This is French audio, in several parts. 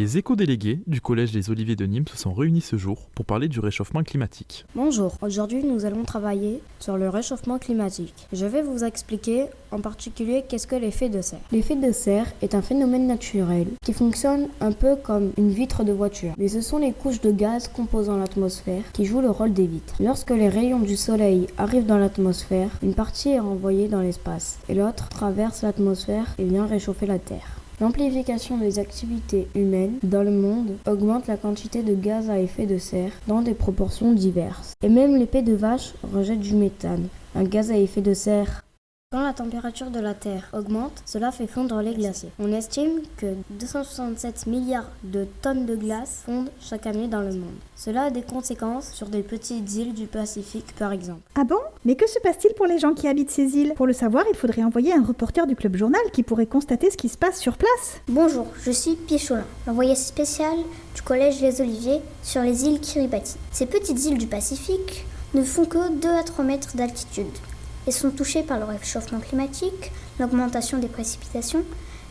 Les éco-délégués du Collège Les Oliviers de Nîmes se sont réunis ce jour pour parler du réchauffement climatique. Bonjour, aujourd'hui nous allons travailler sur le réchauffement climatique. Je vais vous expliquer en particulier qu'est-ce que l'effet de serre. L'effet de serre est un phénomène naturel qui fonctionne un peu comme une vitre de voiture. Mais ce sont les couches de gaz composant l'atmosphère qui jouent le rôle des vitres. Lorsque les rayons du soleil arrivent dans l'atmosphère, une partie est renvoyée dans l'espace et l'autre traverse l'atmosphère et vient réchauffer la Terre. L'amplification des activités humaines dans le monde augmente la quantité de gaz à effet de serre dans des proportions diverses. Et même l'épée de vache rejette du méthane, un gaz à effet de serre. Quand la température de la Terre augmente, cela fait fondre les glaciers. On estime que 267 milliards de tonnes de glace fondent chaque année dans le monde. Cela a des conséquences sur des petites îles du Pacifique par exemple. Ah bon? Mais que se passe-t-il pour les gens qui habitent ces îles? Pour le savoir, il faudrait envoyer un reporter du Club Journal qui pourrait constater ce qui se passe sur place. Bonjour, je suis Pichoulin, l'envoyé spécial du Collège Les Oliviers sur les îles Kiribati. Ces petites îles du Pacifique ne font que 2 à 3 mètres d'altitude et sont touchées par le réchauffement climatique, l'augmentation des précipitations,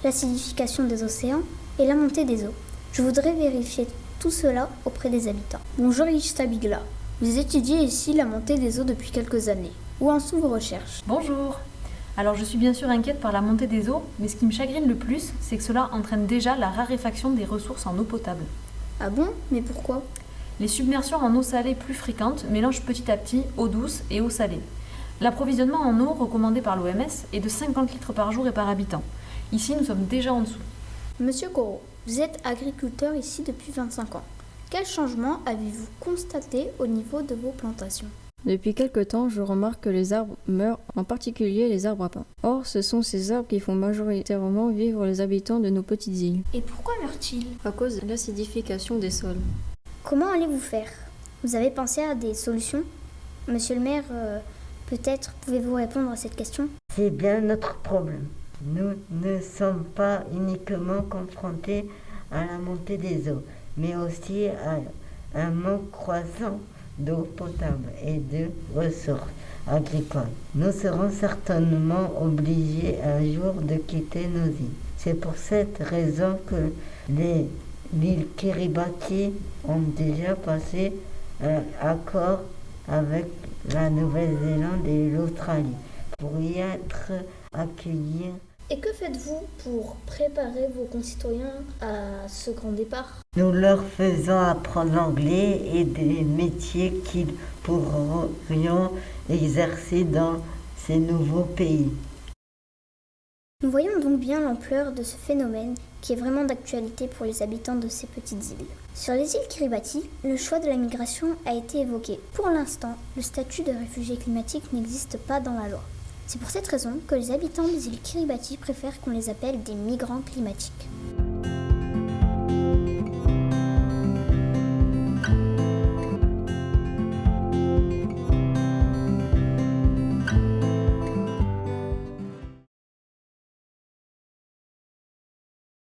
l'acidification des océans et la montée des eaux. Je voudrais vérifier tout cela auprès des habitants. Bonjour Ishta Bigla, vous étudiez ici la montée des eaux depuis quelques années. Où en sont vos recherches? Bonjour. Alors je suis bien sûr inquiète par la montée des eaux, mais ce qui me chagrine le plus, c'est que cela entraîne déjà la raréfaction des ressources en eau potable. Ah bon? Mais pourquoi? Les submersions en eau salée plus fréquentes mélangent petit à petit eau douce et eau salée. L'approvisionnement en eau recommandé par l'OMS est de 50 litres par jour et par habitant. Ici, nous sommes déjà en dessous. Monsieur Corot, vous êtes agriculteur ici depuis 25 ans. Quel changement avez-vous constaté au niveau de vos plantations? Depuis quelque temps, je remarque que les arbres meurent, en particulier les arbres à pain. Or, ce sont ces arbres qui font majoritairement vivre les habitants de nos petites îles. Et pourquoi meurent-ils? À cause de l'acidification des sols. Comment allez-vous faire? Vous avez pensé à des solutions? Monsieur le maire, peut-être pouvez-vous répondre à cette question? C'est bien notre problème. Nous ne sommes pas uniquement confrontés à la montée des eaux, mais aussi à un manque croissant d'eau potable et de ressources agricoles. Nous serons certainement obligés un jour de quitter nos îles. C'est pour cette raison que les îles Kiribati ont déjà passé un accord avec la Nouvelle-Zélande et l'Australie pour y être accueillis. Et que faites-vous pour préparer vos concitoyens à ce grand départ? Nous leur faisons apprendre l'anglais et des métiers qu'ils pourront exercer dans ces nouveaux pays. Nous voyons donc bien l'ampleur de ce phénomène qui est vraiment d'actualité pour les habitants de ces petites îles. Sur les îles Kiribati, le choix de la migration a été évoqué. Pour l'instant, le statut de réfugié climatique n'existe pas dans la loi. C'est pour cette raison que les habitants des îles Kiribati préfèrent qu'on les appelle des migrants climatiques.